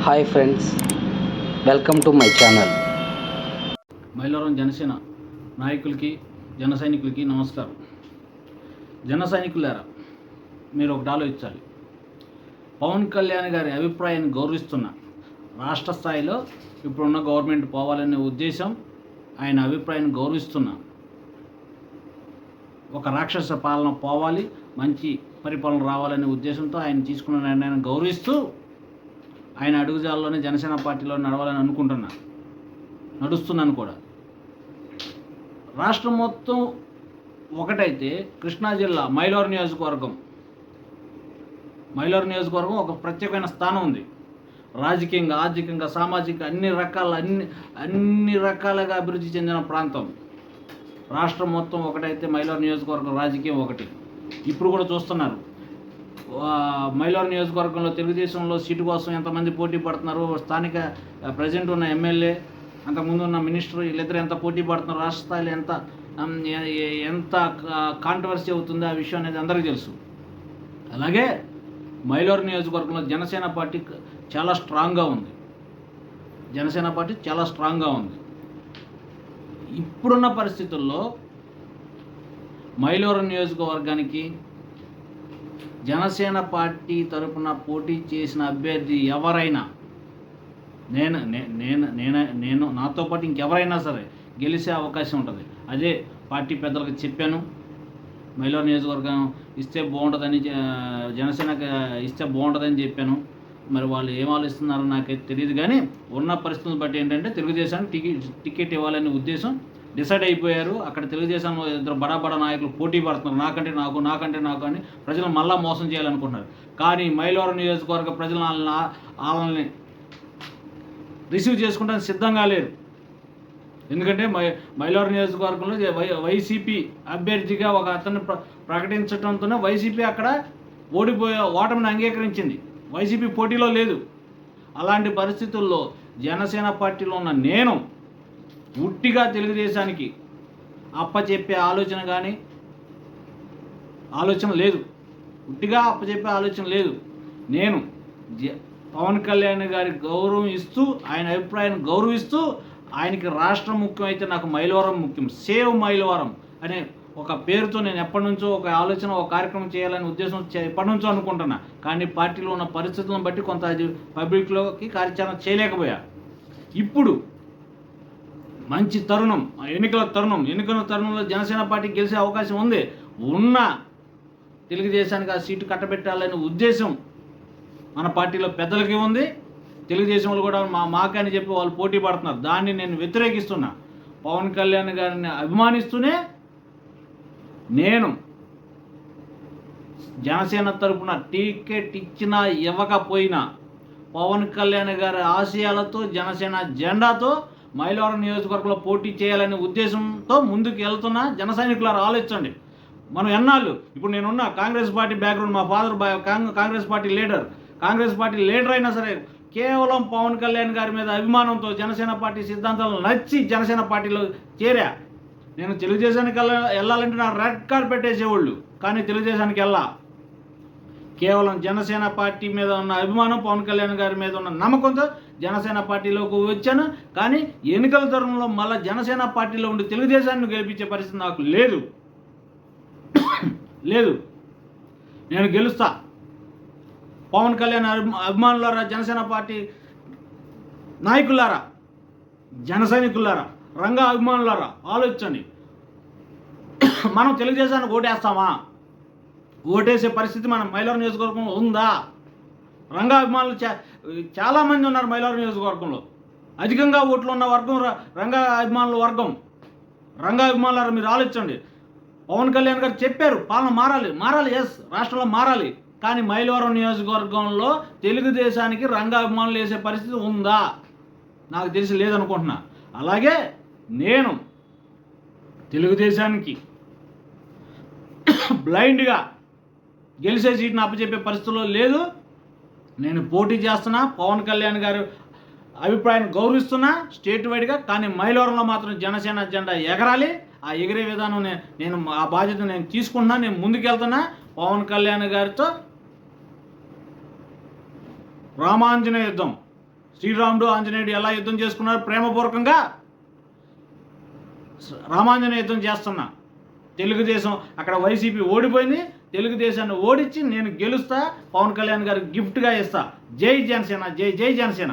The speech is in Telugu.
Hi friends, welcome to my channel. Mylavaram Janasena నాయకులకి జన సైనికులకి నమస్కారం. జన సైనికులారా, మీరు ఒకటి ఆలోచించాలి. పవన్ కళ్యాణ్ గారి అభిప్రాయాన్ని గౌరవిస్తున్న రాష్ట్ర స్థాయిలో ఇప్పుడున్న గవర్నమెంట్ పోవాలనే ఉద్దేశం, ఆయన అభిప్రాయాన్ని గౌరవిస్తున్న ఒక రాక్షస పాలన పోవాలి, మంచి పరిపాలన రావాలనే ఉద్దేశంతో ఆయన తీసుకున్న నిర్ణయాన్ని గౌరవిస్తూ ఆయన అడుగుజాల్లోనే జనసేన పార్టీలో నడవాలని నడుస్తున్నాను కూడా. రాష్ట్రం మొత్తం ఒకటైతే కృష్ణా జిల్లా మైలవరం నియోజకవర్గం ఒక ప్రత్యేకమైన స్థానం ఉంది. రాజకీయంగా, ఆర్థికంగా, సామాజిక అన్ని రకాలుగా అభివృద్ధి చెందిన ప్రాంతం. రాష్ట్రం మొత్తం ఒకటైతే మైలవరం నియోజకవర్గం రాజకీయం ఒకటి. ఇప్పుడు కూడా చూస్తున్నారు, మైలవరం నియోజకవర్గంలో తెలుగుదేశంలో సీటు కోసం ఎంతమంది పోటీ పడుతున్నారు. స్థానిక ప్రజెంట్ ఉన్న ఎమ్మెల్యే, అంతకుముందు ఉన్న మినిస్టర్, వీళ్ళిద్దరు ఎంత పోటీ పడుతున్నారు. రాష్ట్ర స్థాయిలో ఎంత కాంట్రవర్సీ అవుతుందో ఆ విషయం అనేది అందరికీ తెలుసు. అలాగే మైలవరం నియోజకవర్గంలో జనసేన పార్టీ చాలా స్ట్రాంగ్గా ఉంది. ఇప్పుడున్న పరిస్థితుల్లో మైలవరం నియోజకవర్గానికి జనసేన పార్టీ తరపున పోటీ చేసిన అభ్యర్థి ఎవరైనా, నేను నాతో పాటు ఇంకెవరైనా సరే గెలిచే అవకాశం ఉంటుంది. అదే పార్టీ పెద్దలకు చెప్పాను. మైలవరం నియోజకవర్గం ఇస్తే బాగుంటుందని, జనసేనకి ఇస్తే బాగుంటుందని చెప్పాను. మరి వాళ్ళు ఏం ఆలోచిస్తున్నారో నాకైతే తెలియదు. కానీ ఉన్న పరిస్థితులను బట్టి ఏంటంటే తెలుగుదేశానికి టికెట్ ఇవ్వాలనే ఉద్దేశం డిసైడ్ అయిపోయారు. అక్కడ తెలుగుదేశంలో ఇద్దరు బడా నాయకులు పోటీ పడుతున్నారు. నాకంటే నాకు అని ప్రజలు మళ్ళా మోసం చేయాలనుకుంటున్నారు. కానీ మైలవరం నియోజకవర్గ ప్రజలు వాళ్ళని రిసీవ్ చేసుకుంటానికి సిద్ధంగా లేరు. ఎందుకంటే మైలవరం నియోజకవర్గంలో వైసీపీ అభ్యర్థిగా ఒక అతన్ని ప్రకటించడంతోనే వైసీపీ అక్కడ ఓటమిని అంగీకరించింది. వైసీపీ పోటీలో లేదు. అలాంటి పరిస్థితుల్లో జనసేన పార్టీలో ఉన్న నేను ఉట్టిగా తెలుగుదేశానికి అప్పచెప్పే ఆలోచన లేదు. నేను పవన్ కళ్యాణ్ గారి గౌరవం ఇస్తూ, ఆయన అభిప్రాయాన్ని గౌరవిస్తూ, ఆయనకి రాష్ట్రం ముఖ్యమైతే నాకు మైలవరం ముఖ్యం, సేవ్ మైలవరం అనే ఒక పేరుతో నేను ఎప్పటి నుంచో ఒక కార్యక్రమం చేయాలనే ఉద్దేశం ఎప్పటి నుంచో అనుకుంటున్నా. కానీ పార్టీలో ఉన్న పరిస్థితులను బట్టి కొంత అది పబ్లిక్లోకి కార్యాచరణ చేయలేకపోయా. ఇప్పుడు మంచి తరుణం, ఎన్నికల తరుణంలో జనసేన పార్టీ గెలిచే అవకాశం ఉంది. ఉన్న తెలుగుదేశానికి ఆ సీటు కట్టబెట్టాలనే ఉద్దేశం మన పార్టీలో పెద్దలకి ఉంది. తెలుగుదేశం వాళ్ళు కూడా మాకని చెప్పి వాళ్ళు పోటీ పడుతున్నారు. దాన్ని నేను వ్యతిరేకిస్తున్నా. పవన్ కళ్యాణ్ గారిని అభిమానిస్తూనే నేను జనసేన తరపున టికెట్ ఇచ్చినా ఇవ్వకపోయినా పవన్ కళ్యాణ్ గారి ఆశయాలతో, జనసేన జెండాతో మైలవరం నియోజకవర్గంలో పోటీ చేయాలనే ఉద్దేశంతో ముందుకు వెళ్తున్న జన సైనికులారు ఆలోచించండి. మనం ఎన్నాళ్ళు, ఇప్పుడు నేనున్న కాంగ్రెస్ పార్టీ బ్యాక్గ్రౌండ్, మా ఫాదర్ కాంగ్రెస్ పార్టీ లీడర్ అయినా సరే కేవలం పవన్ కళ్యాణ్ గారి మీద అభిమానంతో, జనసేన పార్టీ సిద్ధాంతాలు నచ్చి జనసేన పార్టీలో చేరా. నేను తెలుగుదేశానికి వెళ్ళాలంటే నా రెడ్ కార్పెట్ వేసేవాళ్ళు, కానీ తెలుగుదేశానికి కేవలం జనసేన పార్టీ మీద ఉన్న అభిమానం, పవన్ కళ్యాణ్ గారి మీద ఉన్న నమ్మకంతో జనసేన పార్టీలోకి వచ్చాను. కానీ ఎన్నికల తరుణంలో మళ్ళీ జనసేన పార్టీలో ఉండి తెలుగుదేశాన్ని గెలిపించే పరిస్థితి నాకు లేదు. నేను గెలుస్తా. పవన్ కళ్యాణ్ అభిమానులారా, జనసేన పార్టీ నాయకులారా, జన సైనికులారా, రంగా అభిమానులారా ఆలోచించండి. మనం తెలుగుదేశానికి ఓటేస్తామా? ఓటేసే పరిస్థితి మన మైలవరం నియోజకవర్గంలో ఉందా? రంగా అభిమానులు చాలామంది ఉన్నారు మైలవరం నియోజకవర్గంలో. అధికంగా ఓట్లు ఉన్న వర్గం రంగా అభిమానులారా, మీరు ఆలోచించండి. పవన్ కళ్యాణ్ గారు చెప్పారు పాలన మారాలి, ఎస్, రాష్ట్రంలో మారాలి. కానీ మైలవరం నియోజకవర్గంలో తెలుగుదేశానికి రంగా అభిమానులు వేసే పరిస్థితి ఉందా? నాకు తెలిసి లేదనుకుంటున్నా. అలాగే నేను తెలుగుదేశానికి బ్లైండ్గా గెలిచే సీట్ని అప్పచెప్పే పరిస్థితుల్లో లేదు. నేను పోటీ చేస్తున్నా, పవన్ కళ్యాణ్ గారు అభిప్రాయాన్ని గౌరవిస్తున్నా స్టేట్ వైడ్గా. కానీ మైలవరంలో మాత్రం జనసేన జెండా ఎగరాలి. ఆ ఎగిరే విధానం నేను ఆ బాధ్యత నేను తీసుకుంటున్నా. నేను ముందుకెళ్తున్నా. పవన్ కళ్యాణ్ గారితో రామాంజనేయ యుద్ధం శ్రీరాముడు ఆంజనేయుడు ఎలా యుద్ధం చేసుకున్నారు ప్రేమపూర్వకంగా, రామాంజనేయ యుద్ధం చేస్తున్నా. తెలుగుదేశం అక్కడ వైసీపీ ఓడిపోయింది, తెలుగుదేశాన్ని ఓడించి నేను గెలుస్తా, పవన్ కళ్యాణ్ గారికి గిఫ్ట్గా ఇస్తా. జై జనసేన, జై జై జనసేన.